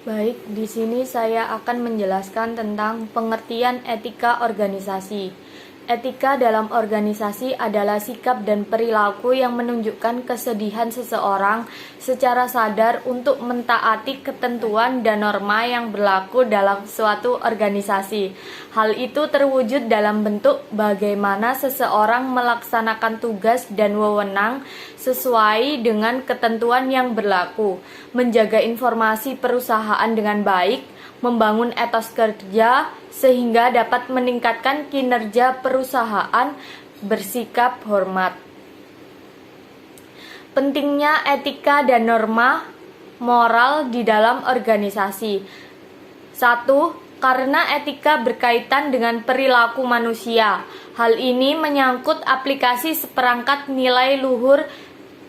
Baik, di sini saya akan menjelaskan tentang pengertian etika organisasi. Etika dalam organisasi adalah sikap dan perilaku yang menunjukkan kesedihan seseorang secara sadar untuk mentaati ketentuan dan norma yang berlaku dalam suatu organisasi. Hal itu terwujud dalam bentuk bagaimana seseorang melaksanakan tugas dan wewenang sesuai dengan ketentuan yang berlaku, menjaga informasi perusahaan dengan baik, membangun etos kerja sehingga dapat meningkatkan kinerja perusahaan, bersikap hormat. Pentingnya etika dan norma moral di dalam organisasi. 1. Karena etika berkaitan dengan perilaku manusia. Hal ini menyangkut aplikasi seperangkat nilai luhur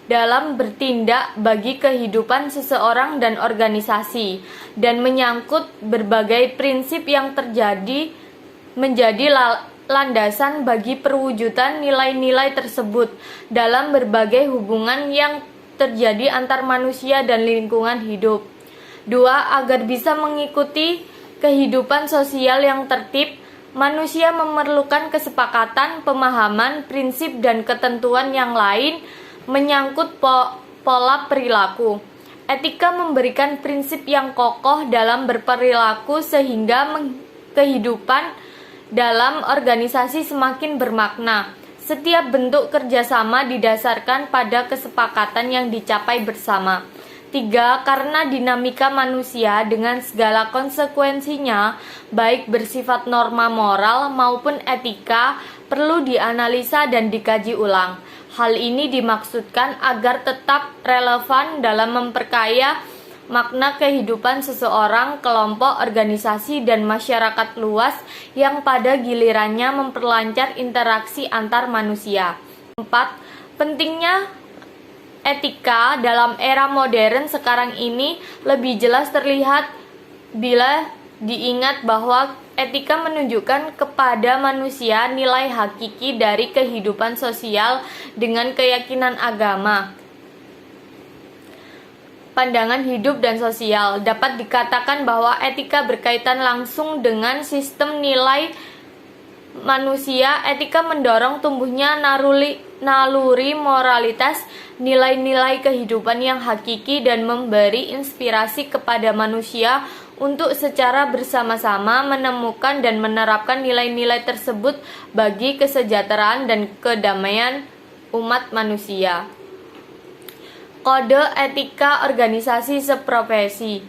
dalam bertindak bagi kehidupan seseorang dan organisasi, dan menyangkut berbagai prinsip yang menjadi landasan bagi perwujudan nilai-nilai tersebut dalam berbagai hubungan yang terjadi antar manusia dan lingkungan hidup. 2. Agar bisa mengikuti kehidupan sosial yang tertib, manusia memerlukan kesepakatan, pemahaman, prinsip, dan ketentuan yang lain menyangkut pola perilaku. Etika memberikan prinsip yang kokoh dalam berperilaku sehingga kehidupan dalam organisasi semakin bermakna. Setiap bentuk kerjasama didasarkan pada kesepakatan yang dicapai bersama. 3. Karena dinamika manusia dengan segala konsekuensinya, baik bersifat norma moral maupun etika, perlu dianalisa dan dikaji ulang. Hal ini dimaksudkan agar tetap relevan dalam memperkaya makna kehidupan seseorang, kelompok, organisasi, dan masyarakat luas yang pada gilirannya memperlancar interaksi antar manusia. 4. Pentingnya etika dalam era modern sekarang ini lebih jelas terlihat bila diingat bahwa etika menunjukkan kepada manusia nilai hakiki dari kehidupan sosial dengan keyakinan agama, pandangan hidup dan sosial. Dapat dikatakan bahwa etika berkaitan langsung dengan sistem nilai manusia. Etika mendorong tumbuhnya naluri moralitas, nilai-nilai kehidupan yang hakiki, dan memberi inspirasi kepada manusia untuk secara bersama-sama menemukan dan menerapkan nilai-nilai tersebut bagi kesejahteraan dan kedamaian umat manusia. Kode etika organisasi seprofesi.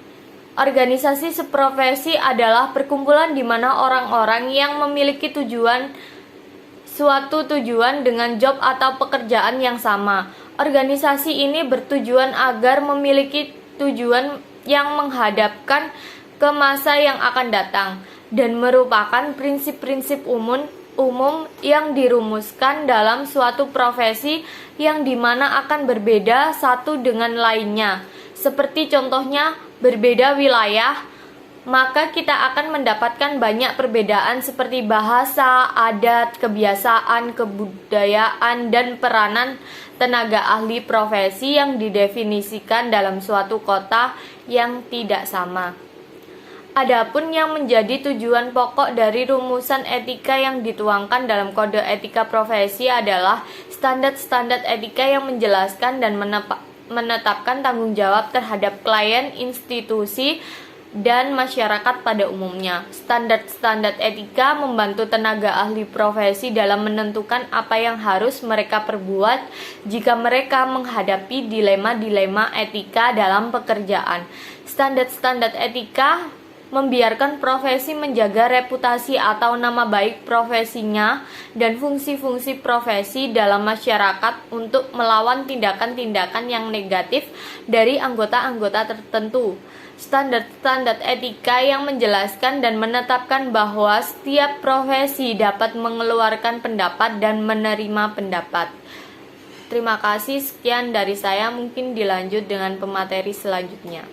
Organisasi seprofesi adalah perkumpulan di mana orang-orang yang memiliki suatu tujuan dengan job atau pekerjaan yang sama. Organisasi ini bertujuan agar memiliki tujuan yang menghadapkan ke masa yang akan datang, dan merupakan prinsip-prinsip umum yang dirumuskan dalam suatu profesi yang dimana akan berbeda satu dengan lainnya. Seperti contohnya berbeda wilayah, maka kita akan mendapatkan banyak perbedaan seperti bahasa, adat, kebiasaan, kebudayaan, dan peranan tenaga ahli profesi yang didefinisikan dalam suatu kota yang tidak sama. Adapun yang menjadi tujuan pokok dari rumusan etika yang dituangkan dalam kode etika profesi adalah standar-standar etika yang menjelaskan dan menetapkan tanggung jawab terhadap klien, institusi, dan masyarakat pada umumnya. Standar-standar etika membantu tenaga ahli profesi dalam menentukan apa yang harus mereka perbuat jika mereka menghadapi dilema-dilema etika dalam pekerjaan. Standar-standar etika membiarkan profesi menjaga reputasi atau nama baik profesinya dan fungsi-fungsi profesi dalam masyarakat untuk melawan tindakan-tindakan yang negatif dari anggota-anggota tertentu. Standar-standar etika yang menjelaskan dan menetapkan bahwa setiap profesi dapat mengeluarkan pendapat dan menerima pendapat. Terima kasih, sekian dari saya, mungkin dilanjut dengan pemateri selanjutnya.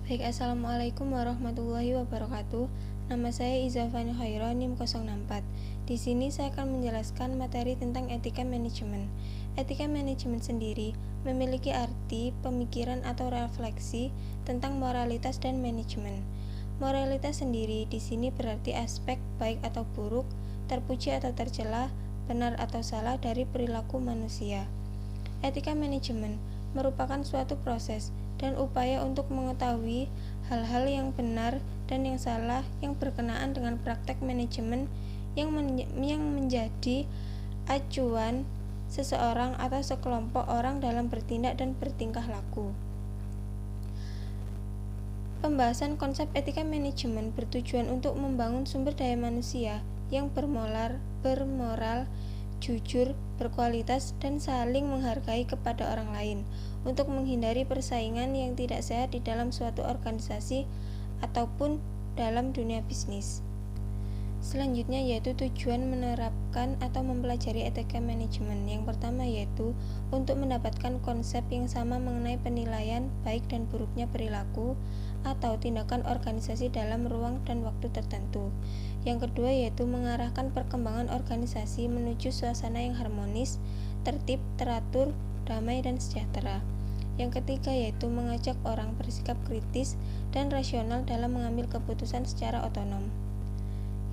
Baik, Assalamualaikum warahmatullahi wabarakatuh. Nama saya Izafani Khaira, NIM 064. Di sini saya akan menjelaskan materi tentang etika manajemen. Etika manajemen sendiri memiliki arti, pemikiran atau refleksi tentang moralitas dan manajemen. Moralitas sendiri di sini berarti aspek baik atau buruk, terpuji atau tercela, benar atau salah dari perilaku manusia. Etika manajemen merupakan suatu proses dan upaya untuk mengetahui hal-hal yang benar dan yang salah yang berkenaan dengan praktek manajemen yang menjadi acuan seseorang atau sekelompok orang dalam bertindak dan bertingkah laku. Pembahasan konsep etika manajemen bertujuan untuk membangun sumber daya manusia yang bermoral, jujur, berkualitas, dan saling menghargai kepada orang lain untuk menghindari persaingan yang tidak sehat di dalam suatu organisasi ataupun dalam dunia bisnis. Selanjutnya yaitu tujuan menerapkan atau mempelajari etika manajemen. Yang pertama yaitu untuk mendapatkan konsep yang sama mengenai penilaian baik dan buruknya perilaku atau tindakan organisasi dalam ruang dan waktu tertentu. Yang kedua yaitu mengarahkan perkembangan organisasi menuju suasana yang harmonis, tertib, teratur, damai, dan sejahtera. Yang ketiga yaitu mengajak orang bersikap kritis dan rasional dalam mengambil keputusan secara otonom.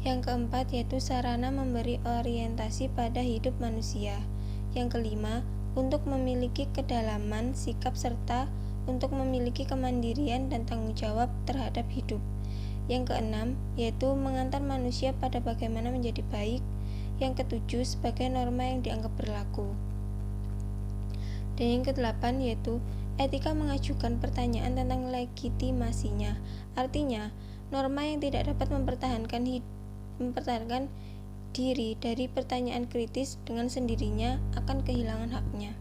Yang keempat yaitu sarana memberi orientasi pada hidup manusia. Yang kelima, untuk memiliki kedalaman sikap serta untuk memiliki kemandirian dan tanggung jawab terhadap hidup. Yang keenam, yaitu mengantar manusia pada bagaimana menjadi baik. Yang ketujuh, sebagai norma yang dianggap berlaku. Dan yang kedelapan yaitu etika mengajukan pertanyaan tentang legitimasinya. Artinya, norma yang tidak dapat mempertahankan diri dari pertanyaan kritis dengan sendirinya akan kehilangan haknya.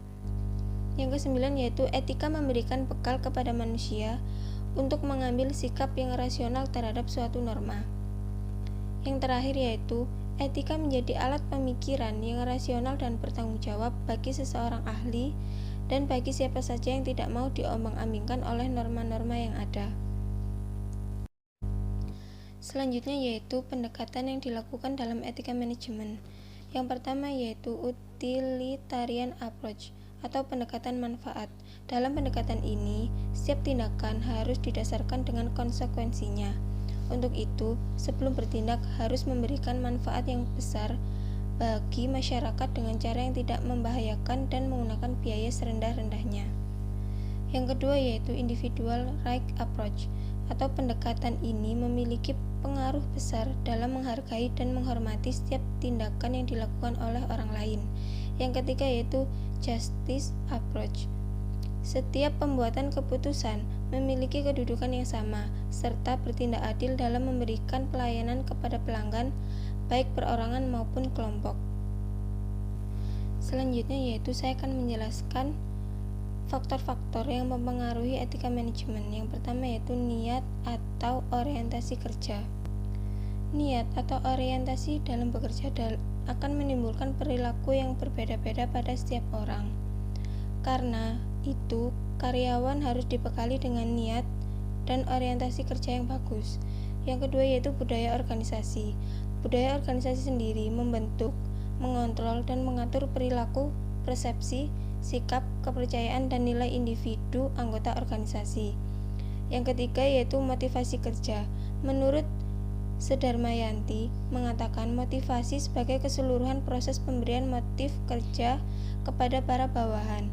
Yang kesembilan yaitu etika memberikan bekal kepada manusia untuk mengambil sikap yang rasional terhadap suatu norma. Yang terakhir yaitu etika menjadi alat pemikiran yang rasional dan bertanggung jawab bagi seseorang ahli dan bagi siapa saja yang tidak mau diombang-ambingkan oleh norma-norma yang ada. Selanjutnya yaitu pendekatan yang dilakukan dalam etika manajemen. Yang pertama yaitu utilitarian approach atau pendekatan manfaat. Dalam pendekatan ini, setiap tindakan harus didasarkan dengan konsekuensinya. Untuk itu, sebelum bertindak harus memberikan manfaat yang besar bagi masyarakat dengan cara yang tidak membahayakan dan menggunakan biaya serendah-rendahnya. Yang kedua yaitu individual right approach atau pendekatan ini memiliki pengaruh besar dalam menghargai dan menghormati setiap tindakan yang dilakukan oleh orang lain. Yang ketiga yaitu justice approach. Setiap pembuatan keputusan memiliki kedudukan yang sama serta bertindak adil dalam memberikan pelayanan kepada pelanggan baik perorangan maupun kelompok. Selanjutnya yaitu saya akan menjelaskan faktor-faktor yang mempengaruhi etika manajemen. Yang pertama yaitu niat atau orientasi kerja. Niat atau orientasi dalam bekerja akan menimbulkan perilaku yang berbeda-beda pada setiap orang. Karena itu, karyawan harus dibekali dengan niat dan orientasi kerja yang bagus. Yang kedua yaitu budaya organisasi. Budaya organisasi sendiri membentuk, mengontrol, dan mengatur perilaku, persepsi, sikap, kepercayaan, dan nilai individu anggota organisasi. Yang ketiga yaitu motivasi kerja. Menurut Sedarmayanti mengatakan motivasi sebagai keseluruhan proses pemberian motif kerja kepada para bawahan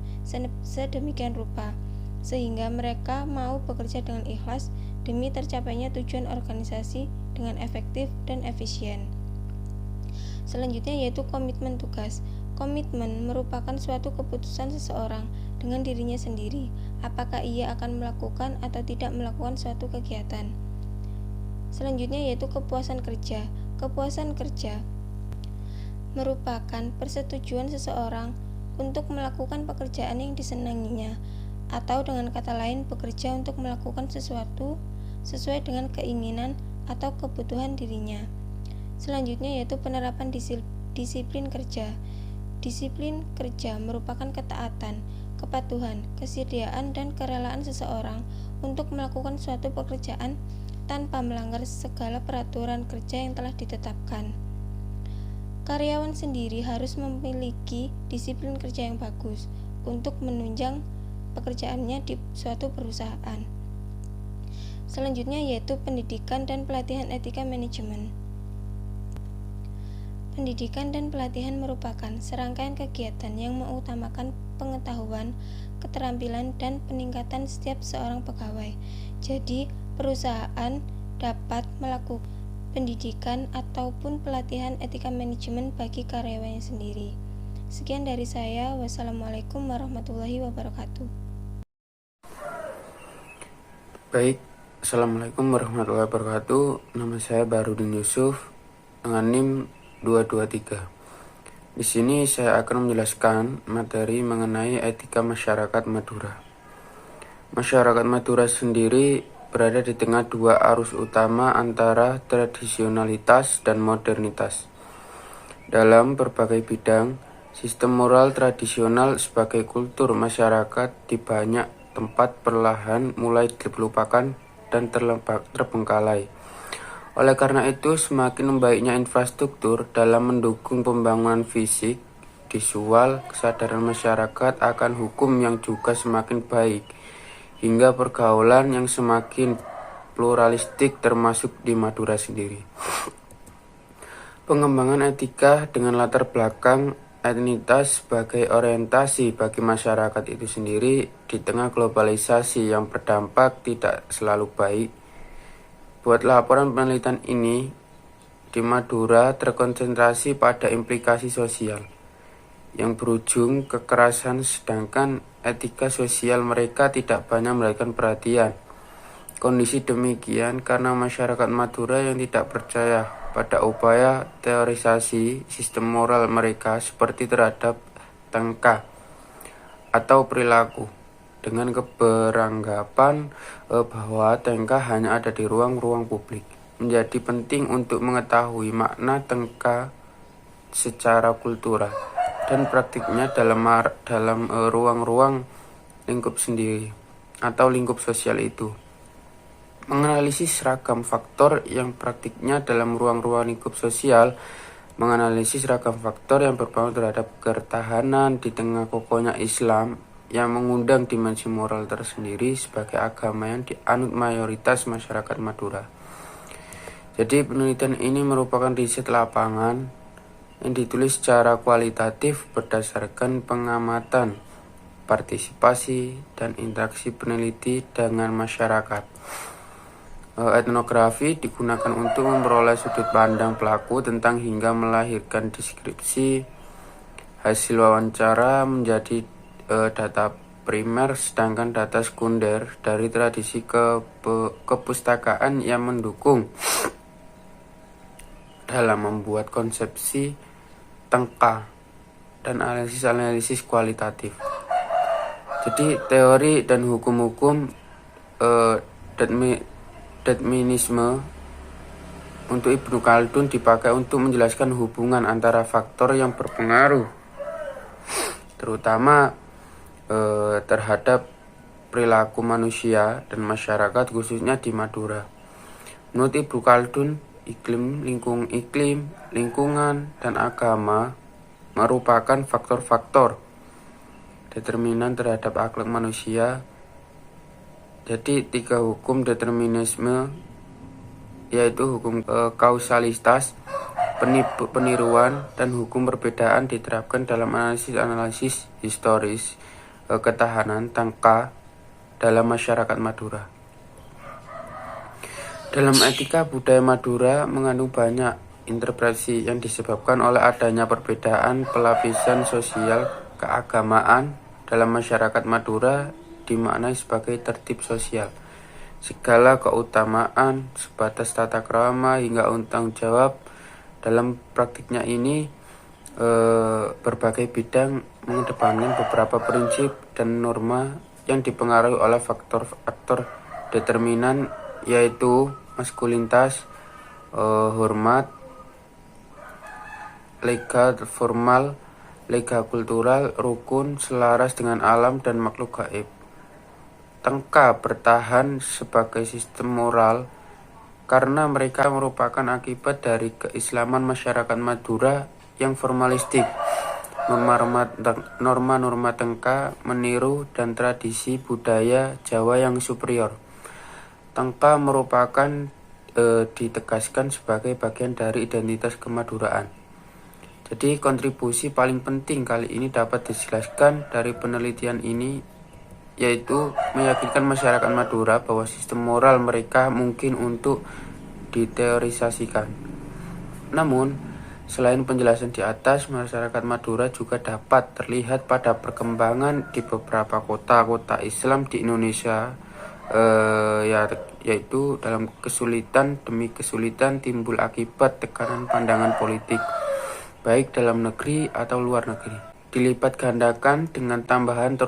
sedemikian rupa sehingga mereka mau bekerja dengan ikhlas demi tercapainya tujuan organisasi dengan efektif dan efisien. Selanjutnya yaitu komitmen tugas. Komitmen merupakan suatu keputusan seseorang dengan dirinya sendiri apakah ia akan melakukan atau tidak melakukan suatu kegiatan. Selanjutnya yaitu kepuasan kerja. Kepuasan kerja merupakan persetujuan seseorang untuk melakukan pekerjaan yang disenanginya atau dengan kata lain bekerja untuk melakukan sesuatu sesuai dengan keinginan atau kebutuhan dirinya. Selanjutnya yaitu penerapan disiplin kerja. Disiplin kerja merupakan ketaatan, kepatuhan, kesediaan, dan kerelaan seseorang untuk melakukan suatu pekerjaan tanpa melanggar segala peraturan kerja yang telah ditetapkan. Karyawan sendiri harus memiliki disiplin kerja yang bagus untuk menunjang pekerjaannya di suatu perusahaan. Selanjutnya yaitu pendidikan dan pelatihan etika manajemen. Pendidikan dan pelatihan merupakan serangkaian kegiatan yang mengutamakan pengetahuan, keterampilan, dan peningkatan setiap seorang pegawai. Jadi, perusahaan dapat melakukan pendidikan ataupun pelatihan etika manajemen bagi karyawannya sendiri. Sekian dari saya. Wassalamualaikum warahmatullahi wabarakatuh. Baik, Assalamualaikum warahmatullahi wabarakatuh. Nama saya Barudin Yusuf dengan NIM 223. Di sini saya akan menjelaskan materi mengenai etika masyarakat Madura. Masyarakat Madura sendiri berada di tengah dua arus utama antara tradisionalitas dan modernitas. Dalam berbagai bidang, sistem moral tradisional sebagai kultur masyarakat di banyak tempat perlahan mulai dilupakan dan terbengkalai. Oleh karena itu, semakin membaiknya infrastruktur dalam mendukung pembangunan fisik, visual, kesadaran masyarakat akan hukum yang juga semakin baik, hingga pergaulan yang semakin pluralistik termasuk di Madura sendiri. Pengembangan etika dengan latar belakang etnitas sebagai orientasi bagi masyarakat itu sendiri di tengah globalisasi yang berdampak tidak selalu baik. Buat laporan penelitian ini, di Madura terkonsentrasi pada implikasi sosial yang berujung kekerasan, sedangkan etika sosial mereka tidak banyak mendapatkan perhatian. Kondisi demikian karena masyarakat Madura yang tidak percaya pada upaya teorisasi sistem moral mereka seperti terhadap tangka atau perilaku, dengan keberanggapan bahwa tangka hanya ada di ruang-ruang publik. Menjadi penting untuk mengetahui makna tangka secara kultural dan praktiknya dalam ruang-ruang lingkup sendiri atau lingkup sosial itu. Menganalisis ragam faktor yang praktiknya dalam ruang-ruang lingkup sosial, menganalisis ragam faktor yang berpengaruh terhadap ketahanan di tengah kokohnya Islam yang mengundang dimensi moral tersendiri sebagai agama yang dianut mayoritas masyarakat Madura. Jadi penelitian ini merupakan riset lapangan yang ditulis secara kualitatif berdasarkan pengamatan, partisipasi, dan interaksi peneliti dengan masyarakat. Etnografi digunakan untuk memperoleh sudut pandang pelaku tentang hingga melahirkan deskripsi. Hasil wawancara menjadi data primer, sedangkan data sekunder dari tradisi kepustakaan yang mendukung dalam membuat konsepsi tangka dan analisis kualitatif. Jadi teori dan hukum-hukum determinisme untuk Ibnu Khaldun dipakai untuk menjelaskan hubungan antara faktor yang berpengaruh terutama terhadap perilaku manusia dan masyarakat khususnya di Madura. Menurut Ibnu Khaldun, iklim, lingkungan, dan agama merupakan faktor-faktor determinan terhadap akhlak manusia. Jadi 3 hukum determinisme yaitu hukum kausalitas, peniruan, dan hukum perbedaan diterapkan dalam analisis historis ketahanan tangka dalam masyarakat Madura. Dalam etika budaya Madura mengandung banyak interpretasi yang disebabkan oleh adanya perbedaan pelapisan sosial keagamaan dalam masyarakat Madura dimaknai sebagai tertib sosial. Segala keutamaan sebatas tata krama hingga tanggung jawab dalam praktiknya ini berbagai bidang mengedepankan beberapa prinsip dan norma yang dipengaruhi oleh faktor-faktor determinan yaitu maskulinitas, hormat, lega formal, lega kultural, rukun, selaras dengan alam dan makhluk gaib. Tangka bertahan sebagai sistem moral karena mereka merupakan akibat dari keislaman masyarakat Madura yang formalistik norma-norma tengka meniru dan tradisi budaya Jawa yang superior. Tengka merupakan ditegaskan sebagai bagian dari identitas kemaduraan. Jadi kontribusi paling penting kali ini dapat dijelaskan dari penelitian ini, yaitu meyakinkan masyarakat Madura bahwa sistem moral mereka mungkin untuk diteorisasikan. Namun, selain penjelasan di atas, masyarakat Madura juga dapat terlihat pada perkembangan di beberapa kota-kota Islam di Indonesia, yaitu dalam kesulitan demi kesulitan timbul akibat tekanan pandangan politik, baik dalam negeri atau luar negeri. Dilipat gandakan dengan tambahan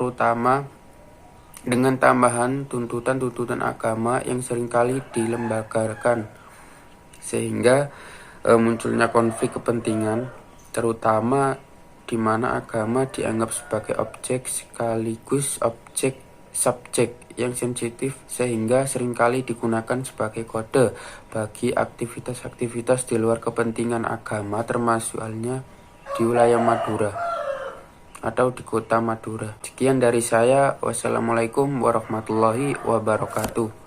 tuntutan-tuntutan agama yang seringkali dilembagakan, sehingga munculnya konflik kepentingan, terutama di mana agama dianggap sebagai objek sekaligus subjek yang sensitif, sehingga seringkali digunakan sebagai kode bagi aktivitas-aktivitas di luar kepentingan agama, termasuk halnya di wilayah Madura atau di kota Madura. Sekian dari saya. Wassalamualaikum warahmatullahi wabarakatuh.